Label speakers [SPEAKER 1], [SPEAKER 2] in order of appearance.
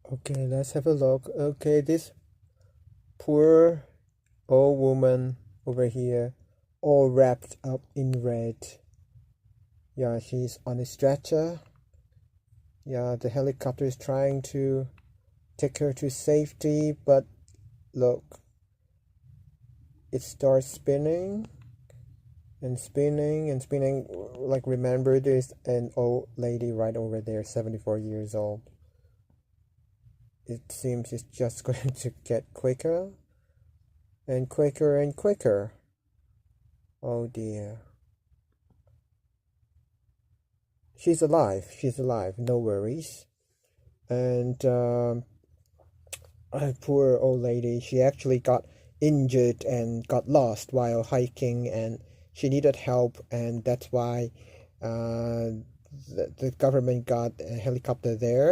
[SPEAKER 1] Okay, let's have a look. Okay, this poor old woman over here, all wrapped up in red. Yeah, she's on a stretcher. Yeah, the helicopter is trying to take her to safety, but look, it starts spinning and spinning and spinning. Like, remember, there's an old lady right over there, 74 years old. It seems it's just going to get quicker and quicker and quicker. Oh dear. She's alive. She's alive. No worries. And poor old lady, she actually got injured and got lost while hiking, and she needed help, and that's why the government got a helicopter there